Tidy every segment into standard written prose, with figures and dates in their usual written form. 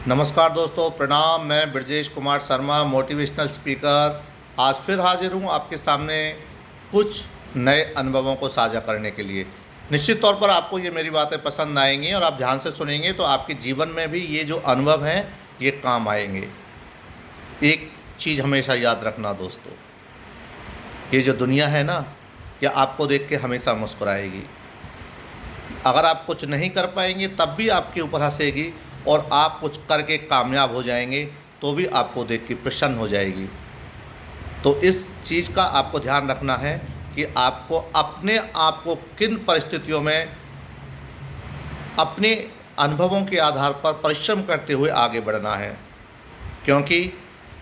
नमस्कार दोस्तों, प्रणाम। मैं ब्रजेश कुमार शर्मा, मोटिवेशनल स्पीकर, आज फिर हाजिर हूँ आपके सामने कुछ नए अनुभवों को साझा करने के लिए। निश्चित तौर पर आपको ये मेरी बातें पसंद आएंगी और आप ध्यान से सुनेंगे तो आपके जीवन में भी ये जो अनुभव हैं ये काम आएंगे। एक चीज़ हमेशा याद रखना दोस्तों, ये जो दुनिया है ना, ये आपको देख के हमेशा मुस्कुराएगी। अगर आप कुछ नहीं कर पाएंगे तब भी आपके ऊपर हंसेगी, और आप कुछ करके कामयाब हो जाएंगे तो भी आपको देख के प्रसन्न हो जाएगी। तो इस चीज़ का आपको ध्यान रखना है कि आपको अपने आप को किन परिस्थितियों में अपने अनुभवों के आधार पर परिश्रम करते हुए आगे बढ़ना है। क्योंकि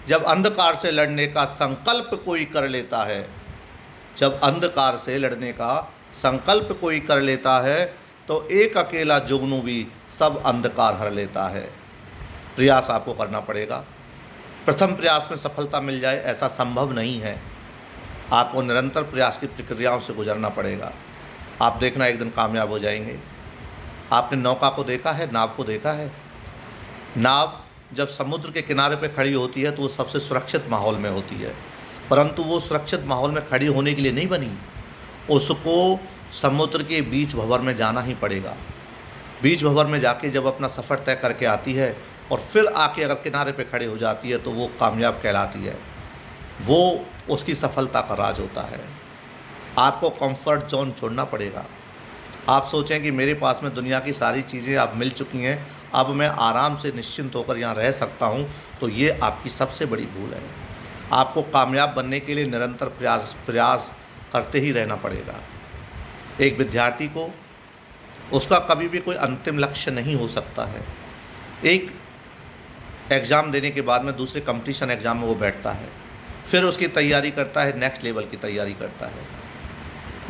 जब अंधकार से लड़ने का संकल्प कोई कर लेता है, जब अंधकार से लड़ने का संकल्प कोई कर लेता है तो एक अकेला जुगनू भी सब अंधकार हर लेता है। प्रयास आपको करना पड़ेगा। प्रथम प्रयास में सफलता मिल जाए ऐसा संभव नहीं है। आपको निरंतर प्रयास की प्रक्रियाओं से गुजरना पड़ेगा। आप देखना एक दिन कामयाब हो जाएंगे। आपने नौका को देखा है, नाव को देखा है। नाव जब समुद्र के किनारे पर खड़ी होती है तो वो सबसे सुरक्षित माहौल में होती है, परंतु वो सुरक्षित माहौल में खड़ी होने के लिए नहीं बनी। उसको समुद्र के बीच भंवर में जाना ही पड़ेगा। बीच भंवर में जाके जब अपना सफ़र तय करके आती है और फिर आके अगर किनारे पे खड़े हो जाती है तो वो कामयाब कहलाती है। वो उसकी सफलता का राज होता है। आपको कंफर्ट जोन छोड़ना पड़ेगा। आप सोचें कि मेरे पास में दुनिया की सारी चीज़ें अब मिल चुकी हैं, अब मैं आराम से निश्चिंत होकर यहाँ रह सकता हूँ, तो ये आपकी सबसे बड़ी भूल है। आपको कामयाब बनने के लिए निरंतर प्रयास करते ही रहना पड़ेगा। एक विद्यार्थी को उसका कभी भी कोई अंतिम लक्ष्य नहीं हो सकता है। एक एग्ज़ाम देने के बाद में दूसरे कंपटीशन एग्ज़ाम में वो बैठता है, फिर उसकी तैयारी करता है, नेक्स्ट लेवल की तैयारी करता है।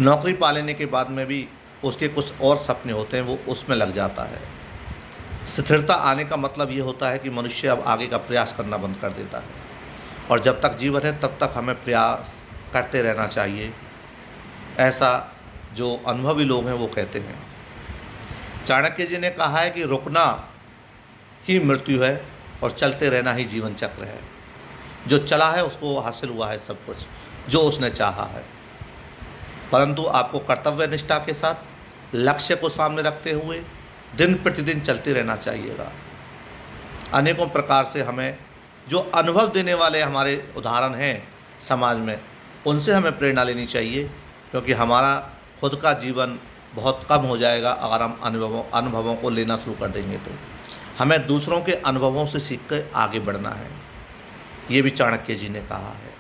नौकरी पा लेने के बाद में भी उसके कुछ और सपने होते हैं, वो उसमें लग जाता है। स्थिरता आने का मतलब ये होता है कि मनुष्य अब आगे का प्रयास करना बंद कर देता है, और जब तक जीवन है तब तक हमें प्रयास करते रहना चाहिए। ऐसा जो अनुभवी लोग हैं वो कहते हैं। चाणक्य जी ने कहा है कि रुकना ही मृत्यु है और चलते रहना ही जीवन चक्र है। जो चला है उसको हासिल हुआ है सब कुछ जो उसने चाहा है, परंतु आपको कर्तव्य निष्ठा के साथ लक्ष्य को सामने रखते हुए दिन प्रतिदिन चलते रहना चाहिएगा। अनेकों प्रकार से हमें जो अनुभव देने वाले हमारे उदाहरण हैं समाज में, उनसे हमें प्रेरणा लेनी चाहिए, क्योंकि हमारा खुद का जीवन बहुत कम हो जाएगा अगर हम अनुभवों को लेना शुरू कर देंगे। तो हमें दूसरों के अनुभवों से सीख कर आगे बढ़ना है। ये भी चाणक्य जी ने कहा है।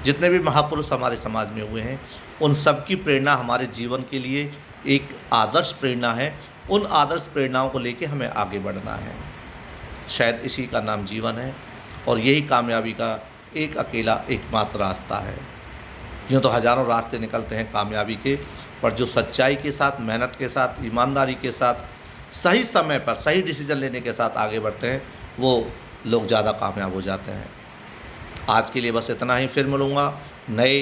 जितने भी महापुरुष हमारे समाज में हुए हैं उन सब की प्रेरणा हमारे जीवन के लिए एक आदर्श प्रेरणा है। उन आदर्श प्रेरणाओं को लेके हमें आगे बढ़ना है। शायद इसी का नाम जीवन है, और यही कामयाबी का एक अकेला एकमात्र रास्ता है। यूँ तो हज़ारों रास्ते निकलते हैं कामयाबी के, पर जो सच्चाई के साथ, मेहनत के साथ, ईमानदारी के साथ, सही समय पर सही डिसीजन लेने के साथ आगे बढ़ते हैं, वो लोग ज़्यादा कामयाब हो जाते हैं। आज के लिए बस इतना ही। फिर मिलूँगा नए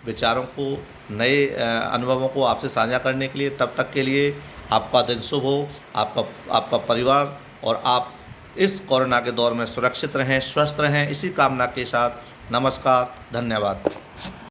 विचारों को, नए अनुभवों को आपसे साझा करने के लिए। तब तक के लिए आपका दिन शुभ हो, आपका परिवार और आप इस कोरोना के दौर में सुरक्षित रहें, स्वस्थ रहें, इसी कामना के साथ नमस्कार, धन्यवाद।